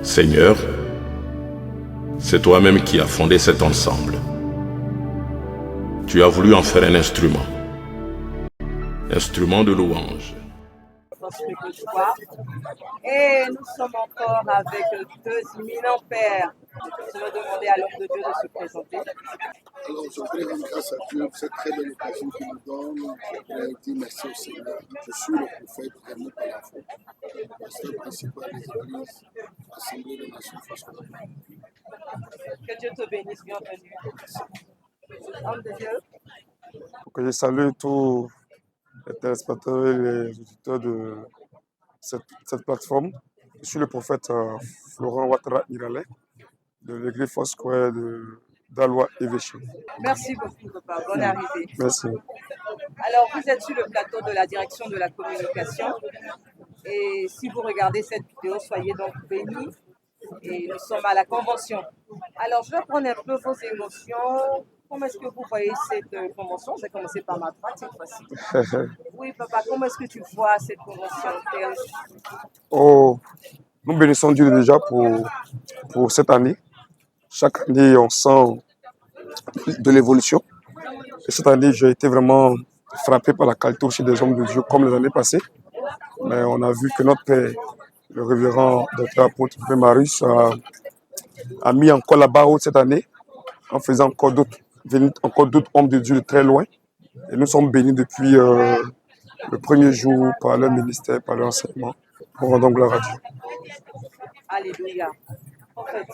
Seigneur, c'est toi-même qui as fondé cet ensemble. Tu as voulu en faire un instrument de louange. Et nous sommes encore avec deux éminents pères. Je vais demander à l'homme de Dieu de se présenter. Alors, je voudrais rendre grâce à Dieu pour cette très belle occasion qu'il nous donne. Je voudrais dire merci au Seigneur. Je suis le prophète Raymond Palafo, pasteur principal des églises, Assemblée des Nations Françaises. Que Dieu te bénisse, bienvenue. Homme de Dieu. Pour que je salue tous les téléspectateurs et les auditeurs de cette plateforme. Je suis le prophète Florent Ouattara Iraleh de l'église Foursquare d'Alois Évêché. Merci beaucoup, papa. Bonne arrivée. Merci. Alors, vous êtes sur le plateau de la direction de la communication. Et si vous regardez cette vidéo, soyez donc bénis. Et nous sommes à la convention. Alors, je vais prendre un peu vos émotions. Comment est-ce que vous voyez cette convention? Je vais commencer par ma droite cette fois-ci. Oui, papa, comment est-ce que tu vois cette convention? Oh, nous bénissons Dieu déjà pour cette année. Chaque année, on sent de l'évolution. Et cette année, j'ai été vraiment frappé par la qualité aussi des hommes de Dieu, comme les années passées. Mais on a vu que notre Père, le révérend Dr. Apôtre Marius, a mis encore la barre haute cette année, en faisant encore d'autres hommes de Dieu de très loin. Et nous sommes bénis depuis le premier jour par leur ministère, par leur enseignement. Nous rendons gloire à Dieu. Alléluia. En fait,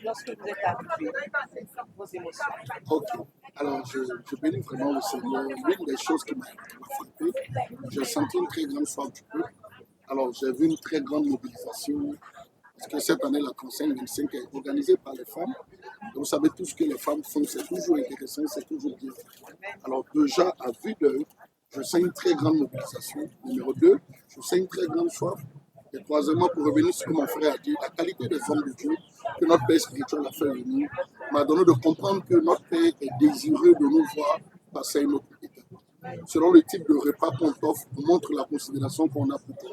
lorsque vous êtes arrivé, vos émotions. Ok. Alors, je bénis vraiment le Seigneur. L'une des choses qui m'a frappé, j'ai senti une très grande soif du peuple. Alors, j'ai vu une très grande mobilisation. Parce que cette année, la Conseil 25 est organisée par les femmes. Et vous savez, tout ce que les femmes font, c'est toujours intéressant, c'est toujours bien. Alors, déjà, à vue d'œil, je sens une très grande mobilisation. Numéro 2, je sens une très grande soif. Et troisièmement, pour revenir sur ce que mon frère a dit, la qualité des hommes de Dieu que notre Père spirituel a fait venir m'a donné de comprendre que notre Père est désireux de nous voir passer à une autre étape. Selon le type de repas qu'on t'offre, on montre la considération qu'on a pour toi.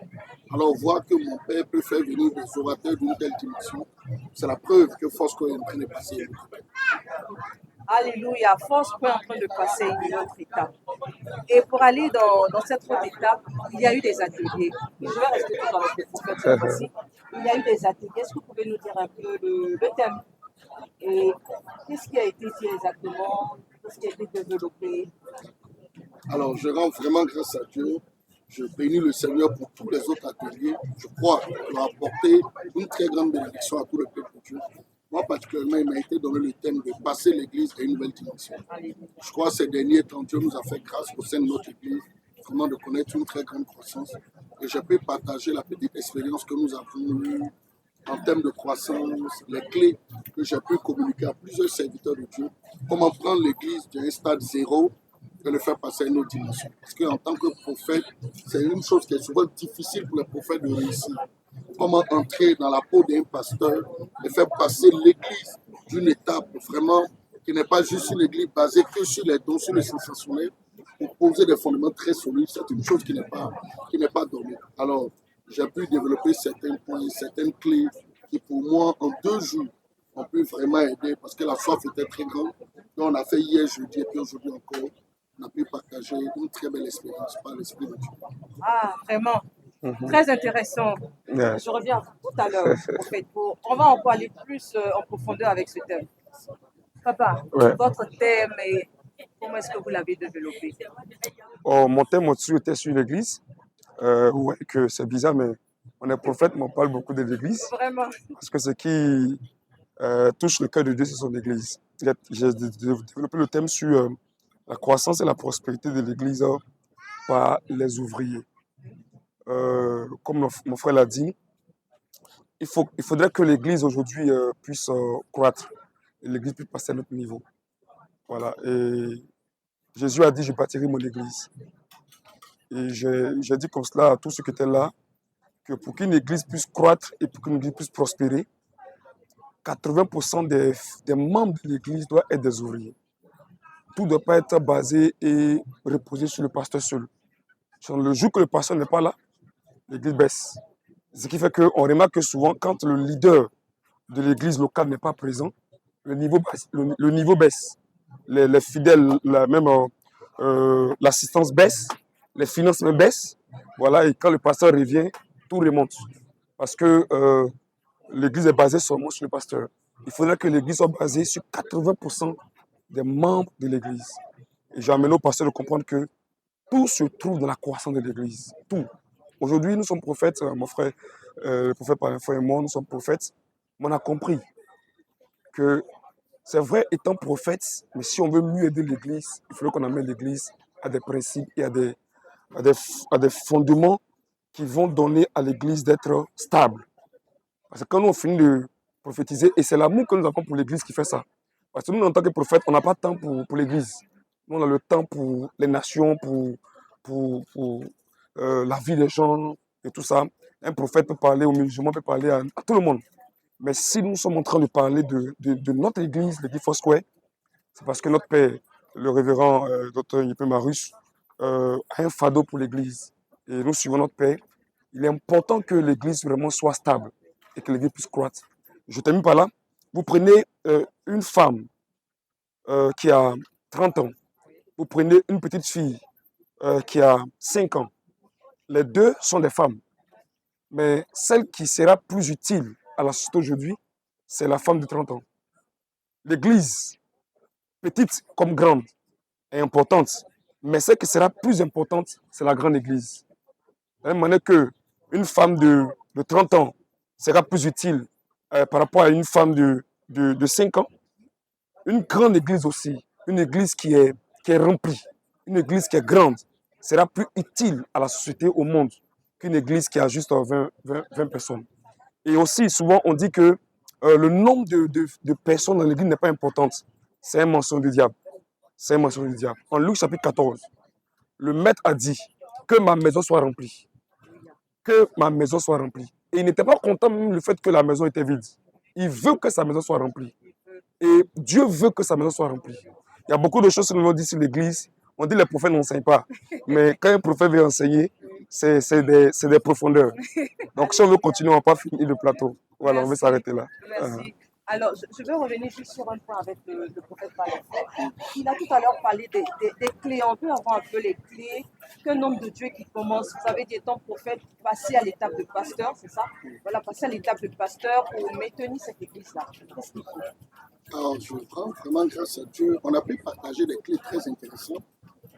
Alors, voir que mon Père peut faire venir des orateurs d'une telle dimension, c'est la preuve que Foursquare est en train de passer une autre étape. Alléluia, Foursquare est en train de passer une autre étape. Et pour aller dans cette autre étape, il y a eu des ateliers. Je vais rester toujours avec les prophètes cette fois-ci. Il y a eu des ateliers. Est-ce que vous pouvez nous dire un peu le thème? Et qu'est-ce qui a été dit exactement? Qu'est-ce qui a été développé? Alors, je rends vraiment grâce à Dieu. Je bénis le Seigneur pour tous les autres ateliers. Je crois qu'il a apporté une très grande bénédiction à tout le peuple de Dieu. Moi, particulièrement, il m'a été donné le thème de passer l'Église à une nouvelle dimension. Je crois que ces derniers temps, Dieu nous a fait grâce au sein de notre Église, vraiment de connaître une très grande croissance. Et je peux partager la petite expérience que nous avons eue en termes de croissance, les clés que j'ai pu communiquer à plusieurs serviteurs de Dieu. Comment prendre l'Église d'un stade zéro et le faire passer à une autre dimension. Parce qu'en tant que prophète, c'est une chose qui est souvent difficile pour les prophètes de réussir. Comment entrer dans la peau d'un pasteur et faire passer l'église d'une étape vraiment qui n'est pas juste une église basée que sur les dons, sur le sensationnel, pour poser des fondements très solides. C'est une chose qui n'est pas donnée. Alors, j'ai pu développer certains points, certaines clés qui, pour moi, en 2 jours, ont pu vraiment aider parce que la soif était très grande. Donc, on a fait hier, jeudi, et puis aujourd'hui encore, on a pu partager une très belle expérience par l'Esprit de Dieu. Ah, vraiment. Très intéressant. Yeah. Je reviens tout à l'heure. En fait, on va encore aller plus en profondeur avec ce thème. Papa, Ouais. votre thème, et comment est-ce que vous l'avez développé? Oh, mon thème au-dessus était sur l'église. Ouais, que c'est bizarre, mais on est prophète, mais on parle beaucoup de l'église. Vraiment. Parce que ce qui touche le cœur de Dieu, c'est son église. J'ai développé le thème sur la croissance et la prospérité de l'église par les ouvriers. Comme mon frère l'a dit, il faudrait que l'église aujourd'hui puisse croître. Et l'église puisse passer à notre niveau. Voilà. Et Jésus a dit, je bâtirai mon église. Et j'ai dit comme cela à tous ceux qui étaient là, que pour qu'une église puisse croître et pour qu'une église puisse prospérer, 80% des membres de l'église doivent être des ouvriers. Tout ne doit pas être basé et reposé sur le pasteur seul. Sur le jour que le pasteur n'est pas là, l'église baisse. Ce qui fait qu'on remarque que souvent, quand le leader de l'église locale n'est pas présent, le niveau baisse. Les fidèles, l'assistance baisse, les finances même baissent. Voilà, et quand le pasteur revient, tout remonte. Parce que l'église est basée seulement sur le pasteur. Il faudrait que l'église soit basée sur 80% des membres de l'église. Et j'ai amené au pasteur de comprendre que tout se trouve dans la croissance de l'église. Tout. Aujourd'hui, nous sommes prophètes, mon frère, le prophète par et moi, nous sommes prophètes. Mais on a compris que c'est vrai étant prophète, mais si on veut mieux aider l'église, il faudrait qu'on amène l'église à des principes et à des fondements qui vont donner à l'église d'être stable. Parce que quand nous on finit de prophétiser, et c'est l'amour que nous avons pour l'église qui fait ça. Parce que nous, en tant que prophètes, on n'a pas de temps pour l'église. Nous, on a le temps pour les nations, pour la vie des gens et tout ça. Un prophète peut parler aux musulmans, peut parler à tout le monde. Mais si nous sommes en train de parler de notre église, l'église Foursquare, c'est parce que notre père, le révérend Dr. Yepé Marus, a un fardeau pour l'église. Et nous suivons notre père. Il est important que l'église vraiment soit stable et que l'église puisse croître. Je termine par là. Vous prenez une femme qui a 30 ans. Vous prenez une petite fille qui a 5 ans. Les deux sont des femmes. Mais celle qui sera plus utile à la société aujourd'hui, c'est la femme de 30 ans. L'église, petite comme grande, est importante. Mais celle qui sera plus importante, c'est la grande église. De la même manière qu'une femme de 30 ans sera plus utile par rapport à une femme de 5 ans, une grande église aussi, une église qui est remplie, une église qui est grande, sera plus utile à la société, au monde, qu'une église qui a juste 20 personnes. Et aussi, souvent, on dit que le nombre de personnes dans l'église n'est pas important. C'est un mensonge du diable. C'est un mensonge du diable. En Luc chapitre 14, le maître a dit que ma maison soit remplie. Que ma maison soit remplie. Et il n'était pas content même du fait que la maison était vide. Il veut que sa maison soit remplie. Et Dieu veut que sa maison soit remplie. Il y a beaucoup de choses que nous dit sur l'église. On dit que les prophètes n'enseignent pas. Mais quand un prophète veut enseigner, c'est des profondeurs. Donc si on veut continuer, on ne va pas finir le plateau. Voilà, on veut s'arrêter là. Merci. Alors, je veux revenir juste sur un point avec le prophète Palenfait. Il a tout à l'heure parlé des clés. On peut avoir un peu les clés qu'un homme de Dieu qui commence, vous savez, étant prophète, passer à l'étape de pasteur, c'est ça? Voilà, passer à l'étape de pasteur pour maintenir cette église-là. Qu'est-ce qu'il faut? Alors, je rends vraiment grâce à Dieu. On a pu partager des clés très intéressantes.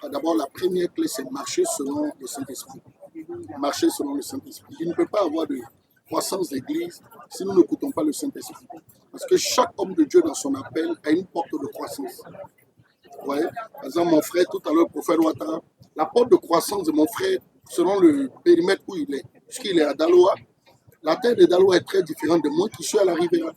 D'abord, la première clé, c'est marcher selon le Saint-Esprit. Marcher selon le Saint-Esprit. Il ne peut pas avoir de croissance d'église si nous n'écoutons pas le Saint-Esprit. Parce que chaque homme de Dieu dans son appel a une porte de croissance. Ouais. Par exemple, mon frère, tout à l'heure, le prophète Ouattara, la porte de croissance de mon frère, selon le périmètre où il est, puisqu'il est à Daloa, la terre de Daloa est très différente de moi qui suis à la Riviera.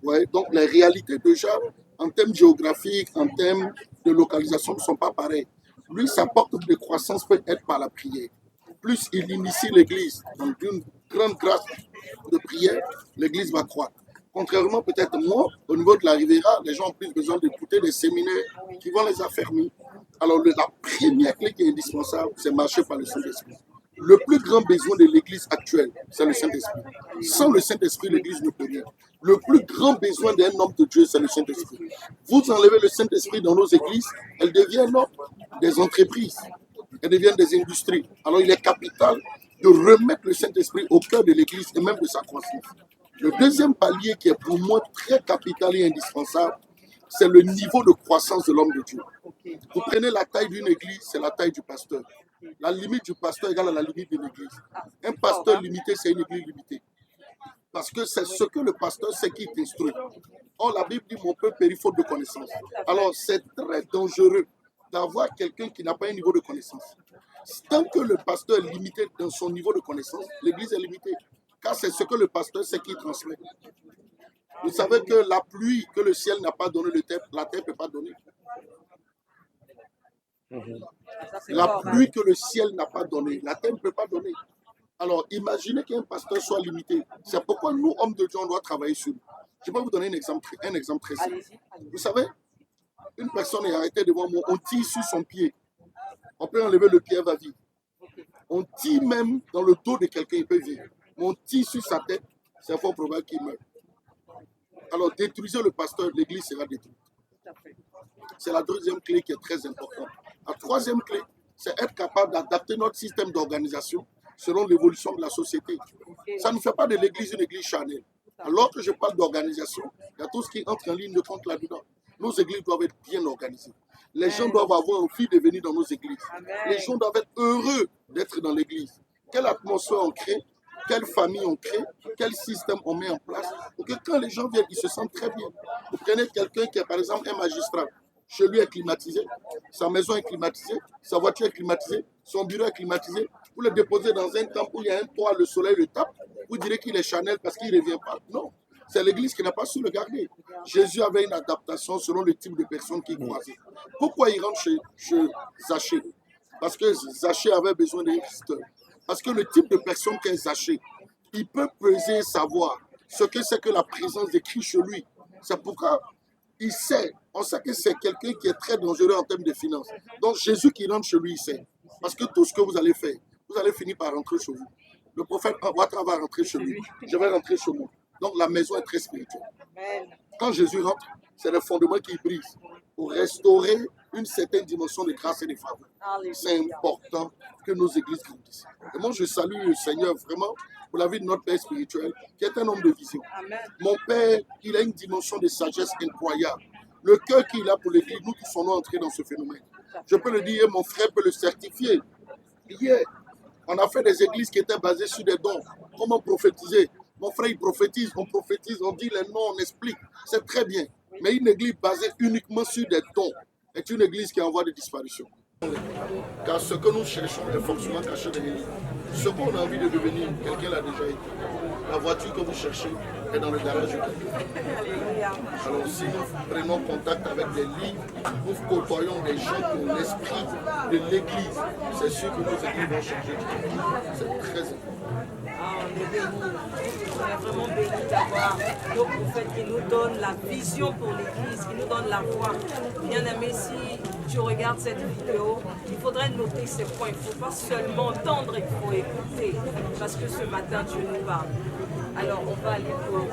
Ouais. Donc, les réalités déjà, en termes géographiques, en termes de localisation, ne sont pas pareilles. Lui, sa porte de croissance peut être par la prière. Plus il initie l'église dans une grande grâce de prière, l'église va croître. Contrairement peut-être moi, au niveau de la Riviera, les gens ont plus besoin d'écouter des séminaires qui vont les affermir. Alors la première clé qui est indispensable, c'est marcher par le Saint-Esprit. Le plus grand besoin de l'église actuelle, c'est le Saint-Esprit. Sans le Saint-Esprit, l'église ne peut rien. Le plus grand besoin d'un homme de Dieu, c'est le Saint-Esprit. Vous enlevez le Saint-Esprit dans nos églises, elles deviennent des entreprises, elles deviennent des industries. Alors il est capital de remettre le Saint-Esprit au cœur de l'église et même de sa croissance. Le deuxième palier qui est pour moi très capital et indispensable, c'est le niveau de croissance de l'homme de Dieu. Vous prenez la taille d'une église, c'est la taille du pasteur. La limite du pasteur égale à la limite de l'église. Un pasteur limité, c'est une église limitée. Parce que c'est ce que le pasteur sait qui t'instruit. Or, la Bible dit mon peuple périt faute de connaissance. Alors, c'est très dangereux d'avoir quelqu'un qui n'a pas un niveau de connaissance. Tant que le pasteur est limité dans son niveau de connaissance, l'église est limitée. Car c'est ce que le pasteur sait qui transmet. Vous savez que la pluie que le ciel n'a pas donné, la terre ne peut pas donner. La pluie que le ciel n'a pas donnée, la terre ne peut pas donner. Alors, imaginez qu'un pasteur soit limité. C'est pourquoi nous, hommes de Dieu, on doit travailler sur nous. Je vais vous donner un exemple très simple. Vous savez, une personne est arrêtée devant moi, on tire sur son pied. On peut enlever le pied, elle va vivre. On tire même dans le dos de quelqu'un, il peut vivre. mon tir sur sa tête, c'est fort probable qu'il meure. Alors détruisez le pasteur, l'église sera détruite. C'est la deuxième clé qui est très importante. La troisième clé, c'est être capable d'adapter notre système d'organisation selon l'évolution de la société. Ça ne fait pas de l'église une église charnelle. Alors que je parle d'organisation, il y a tout ce qui entre en ligne de compte là-dedans. Nos églises doivent être bien organisées. Les gens doivent avoir envie de venir dans nos églises. Les gens doivent être heureux d'être dans l'église. Quelle atmosphère on crée, quelle famille on crée, quel système on met en place pour que quand les gens viennent, ils se sentent très bien. Vous prenez quelqu'un qui est par exemple un magistrat, chez lui est climatisé, sa maison est climatisée, sa voiture est climatisée, son bureau est climatisé. Vous le déposez dans un temple où il y a un toit, le soleil le tape, vous direz qu'il est charnel parce qu'il ne revient pas. Non, c'est l'église qui n'a pas su le garder. Jésus avait une adaptation selon le type de personnes qu'il croisait. Pourquoi il rentre chez Zachée? Parce que Zachée avait besoin d'un visiteur. Parce que le type de personne qu'est Zachée, il peut peser et savoir ce que c'est que la présence de Christ chez lui. C'est pourquoi il sait, on sait que c'est quelqu'un qui est très dangereux en termes de finances. Donc Jésus qui rentre chez lui, il sait. Parce que tout ce que vous allez faire, vous allez finir par rentrer chez vous. Le prophète Ouattara va rentrer chez lui. Je vais rentrer chez moi. Donc la maison est très spirituelle. Quand Jésus rentre, c'est le fondement qui brise pour restaurer une certaine dimension de grâce et de faveur. C'est important que nos églises grandissent. Et moi, je salue le Seigneur vraiment pour la vie de notre Père spirituel, qui est un homme de vision. Mon Père, il a une dimension de sagesse incroyable. Le cœur qu'il a pour l'église, nous qui sommes entrés dans ce phénomène. Je peux le dire, mon frère peut le certifier. Hier, on a fait des églises qui étaient basées sur des dons. Comment prophétiser? Mon frère, il prophétise, on dit les noms, on explique. C'est très bien. Mais une église basée uniquement sur des dons est une église qui est en voie de disparition. Car ce que nous cherchons est forcément caché dans l'église. Ce qu'on a envie de devenir, quelqu'un l'a déjà été. La voiture que vous cherchez est dans le garage de quelqu'un. Alors si nous prenons contact avec des livres, nous côtoyons des gens qui ont l'esprit de l'église, c'est sûr que nos églises vont changer. C'est très important. On est bénis. On est vraiment bénis d'avoir nos prophètes qui nous donnent la vision pour l'Église, qui nous donnent la voix. Bien aimé, si tu regardes cette vidéo, il faudrait noter ces points. Il ne faut pas seulement entendre, il faut écouter. Parce que ce matin, Dieu nous parle. Alors, on va aller pour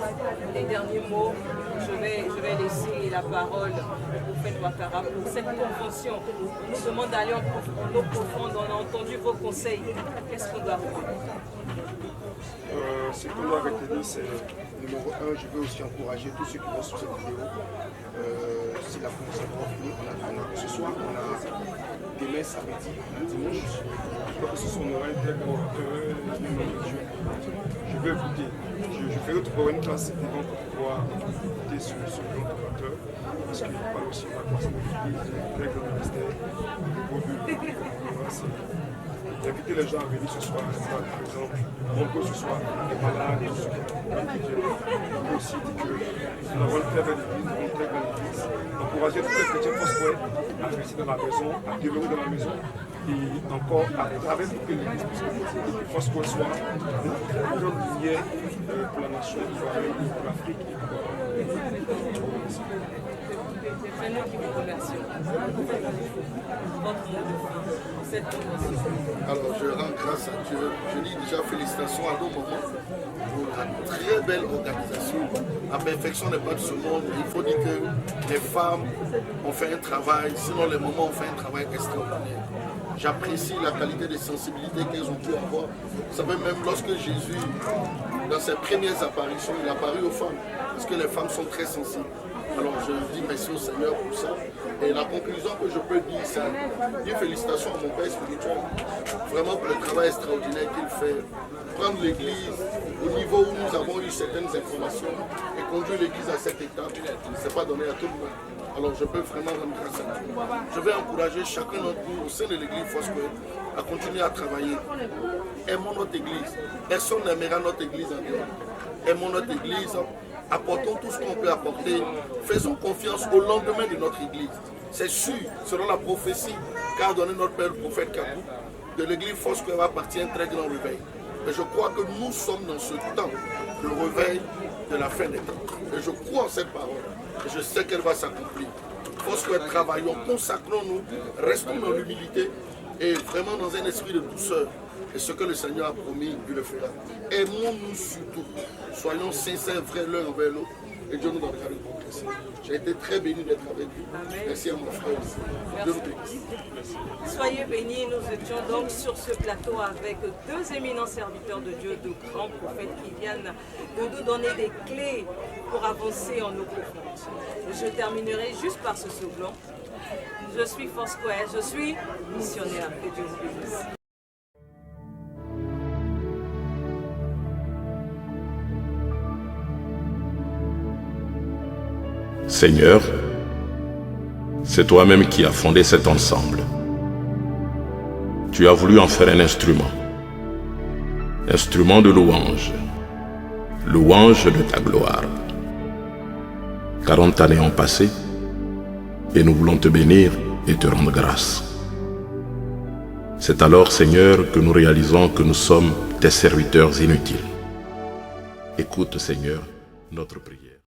les derniers mots. Je vais laisser la parole au prophète Ouattara pour cette convention. On nous demande d'aller en profondeur. On a entendu vos conseils. Qu'est-ce qu'on doit faire? Ce qu'on doit retenir, c'est numéro 1, je veux aussi encourager tous ceux qui vont sur cette vidéo. Si la convention va finir, ce soir, on a demain, samedi, dimanche. Je crois que ce sont Noël, je vais écouter. Je ferai tout pour une classe pour pouvoir écouter sur le ordinateur. Parce qu'il parle aussi de la croissance de l'Église, de règles de ministère, de beaux buts. Inviter les gens à venir ce soir, par exemple, nombreux ce soir, les malades, tout ce qui est aussi dit que nous avons une très belle église, encourager tous les chrétiens prospères à rester dans la maison, à demeurer dans la maison, et encore à travers toute l'église, parce que ce soit une grande lumière pour la nation, pour l'Afrique et pour C'est nous qui vous remercions. Votre mot de fin pour cette convention. Alors, je rends grâce à Dieu. Je dis déjà félicitations à nos mamans pour la très belle organisation. La perfection n'est pas de ce monde. Il faut dire que les femmes ont fait un travail, sinon les mamans ont fait un travail extraordinaire. J'apprécie la qualité de sensibilité qu'elles ont pu avoir. Vous savez, même lorsque Jésus, dans ses premières apparitions, il apparut aux femmes, parce que les femmes sont très sensibles. Alors je dis merci au Seigneur pour ça. Et la conclusion que je peux dire, c'est une félicitation à mon Père spirituel, vraiment pour le travail extraordinaire qu'il fait. Prendre l'Église au niveau où nous avons eu certaines informations et conduire l'Église à cette étape, ce n'est pas donné à tout le monde. Alors je peux vraiment rendre grâce à Dieu. Je vais encourager chacun d'entre nous au sein de l'Église Foursquare à continuer à travailler. Aimons notre Église. Personne n'aimera notre Église en dehors. Aimons notre Église. Apportons tout ce qu'on peut apporter. Faisons confiance au lendemain de notre Église. C'est sûr, selon la prophétie qu'a donné notre Père le prophète Kabou, que l'Église Foursquare va partir un très grand réveil. Et je crois que nous sommes dans ce temps, le réveil de la fin des temps. Et je crois en cette parole. Et je sais qu'elle va s'accomplir. Foursquare, travaillons, consacrons-nous, restons dans l'humilité et vraiment dans un esprit de douceur. Et ce que le Seigneur a promis, il le fera. Aimons-nous surtout. Soyons sincères, frères, l'un envers l'autre. Et Dieu nous donnera le progrès. J'ai été très béni d'être avec vous. Amen. Merci à mon frère. Dieu vous bénisse. Soyez bénis, nous étions donc sur ce plateau avec deux éminents serviteurs de Dieu, de grands prophètes qui viennent de nous donner des clés pour avancer en eau profonde. Je terminerai juste par ce slogan. Je suis Foursquare, je suis missionnaire. Que Dieu vous bénisse. Seigneur, c'est toi-même qui as fondé cet ensemble. Tu as voulu en faire un instrument de louange, louange de ta gloire. 40 années ont passé et nous voulons te bénir et te rendre grâce. C'est alors, Seigneur, que nous réalisons que nous sommes tes serviteurs inutiles. Écoute, Seigneur, notre prière.